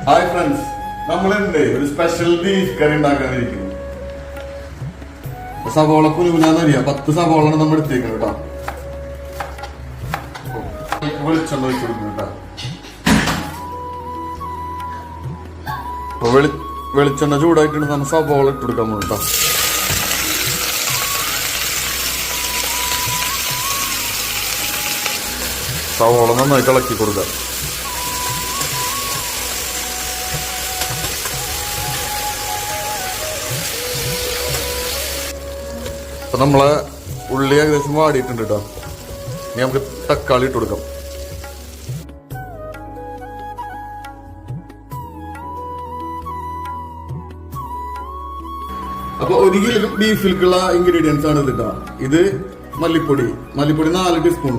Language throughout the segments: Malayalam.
ഹായ് ഫ്രണ്ട്സ്, നമ്മളുണ്ട് ഒരു സ്പെഷ്യൽ ബീഫ് കറി ഉണ്ടാക്കാനിരിക്കുന്നു. സവോള കുനുകുനാന്നറിയാം, 10 സവോളാണ് നമ്മൾ എടുത്തേക്കുന്നത് കേട്ടോ. വെളിച്ചെണ്ണ ഒഴിച്ചു കൊടുക്കുന്നു കേട്ടോ. വെളിച്ചെണ്ണ ചൂടായിട്ടുണ്ട്, നമ്മൾ സവോള ഇട്ട് കൊടുക്കാൻ പോകും കേട്ടോ. സവോള നന്നായിട്ട് ഇളക്കി കൊടുക്കുക. അപ്പൊ നമ്മളെ ഉള്ളി ഏകദേശം വാടിയിട്ടുണ്ട് കേട്ടോ. ഇനി നമുക്ക് തക്കാളി ഇട്ട് കൊടുക്കാം. അപ്പൊ 1 കിലോ ബീഫിലേക്കുള്ള ഇൻഗ്രീഡിയൻസ് ആണ് ഇത് കേട്ടോ. ഇത് മല്ലിപ്പൊടി 4 ടീസ്പൂൺ,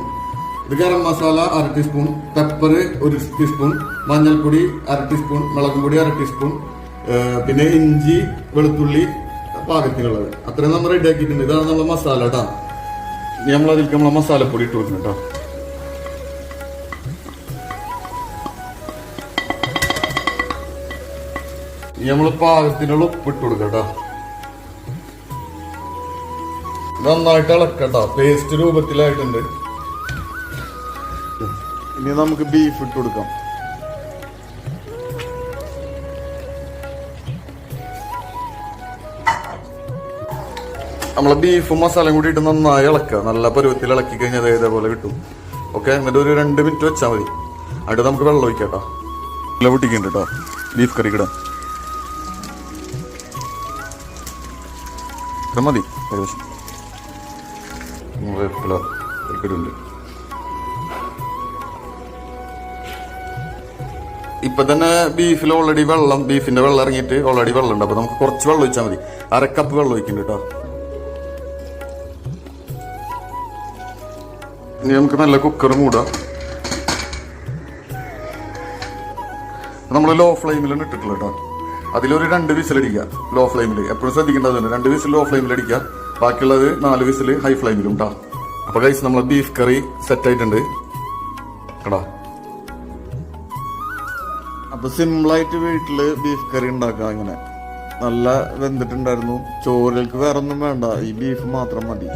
ഇത് garam masala 1/2 teaspoon, pepper 1 teaspoon, മഞ്ഞൾപ്പൊടി 1/2 ടീസ്പൂൺ, മുളകും പൊടി 1/2 ടീസ്പൂൺ, പിന്നെ ഇഞ്ചി വെളുത്തുള്ളി പാകത്തിനുള്ളത്. അത്രയും നമ്മൾ റെഡി ആക്കിയിട്ടുണ്ട്. ഇതാണ് നമ്മളെ മസാല കേട്ടോ. നമ്മളതിലേക്ക് നമ്മളെ മസാലപ്പൊടി ഇട്ട് കൊടുക്കണം കേട്ടോ. നമ്മൾ പാകത്തിനുള്ള ഉപ്പ് ഇട്ട് കൊടുക്കാം കേട്ടോ. നന്നായിട്ട് ഇളക്കട്ടോ, പേസ്റ്റ് രൂപത്തിലായിട്ടുണ്ട്. ഇനി നമുക്ക് ബീഫ് ഇട്ട് കൊടുക്കാം. നമ്മളെ ബീഫും മസാലയും കൂടി ഇട്ട് നന്നായി ഇളക്കുക. നല്ല പരുവത്തിൽ ഇളക്കി കഴിഞ്ഞാൽ ഇതേപോലെ കിട്ടും. ഓക്കെ, എന്നിട്ട് ഒരു 2 മിനിറ്റ് വെച്ചാൽ മതി. എന്നിട്ട് നമുക്ക് വെള്ളം ഒഴിക്കാം കേട്ടോ. വെള്ളം പൊട്ടിക്കുന്നുണ്ട് കേട്ടോ ബീഫ് കറി ഇടാം. ഇത്ര മതി ഏകദേശം. ഇടുന്നുണ്ട്. ഇപ്പൊ തന്നെ ബീഫിൽ ഓൾറെഡി ബീഫിന്റെ വെള്ളം ഇറങ്ങിയിട്ട് ഓൾറെഡി വെള്ളം ഉണ്ട്. അപ്പൊ നമുക്ക് കുറച്ച് വെള്ളം ഒഴിച്ചാൽ മതി. 1/2 കപ്പ് വെള്ളം ഒഴിക്കുന്നുണ്ട് കേട്ടോ. ഇനി നമുക്ക് നല്ല കുക്കർ മൂടാം. നമ്മൾ ലോ ഫ്ലെയിമിലാണ് ഇട്ടിട്ടുള്ള കേട്ടോ. അതിലൊരു 2 വിസിലടിക്കുക ലോ ഫ്ലെയിമിൽ. എപ്പോഴും ശ്രദ്ധിക്കേണ്ടതുണ്ട്, 2 വിസിൽ ലോ ഫ്ലെയിമിൽ അടിക്കുക, ബാക്കിയുള്ളത് 4 വിസിൽ ഹൈ ഫ്ലെയിമിലും കേട്ടോ. അപ്പൊ ഗൈസ്, നമ്മളെ ബീഫ് കറി സെറ്റ് ആയിട്ടുണ്ട് കേട്ടോ. അപ്പൊ സിമ്പിളായിട്ട് വീട്ടില് ബീഫ് കറി ഉണ്ടാക്കാം. ഇങ്ങനെ നല്ല വെന്തിട്ടുണ്ടായിരുന്നു. ചോറിലേക്ക് വേറെ ഒന്നും വേണ്ട, ഈ ബീഫ് മാത്രം മതി.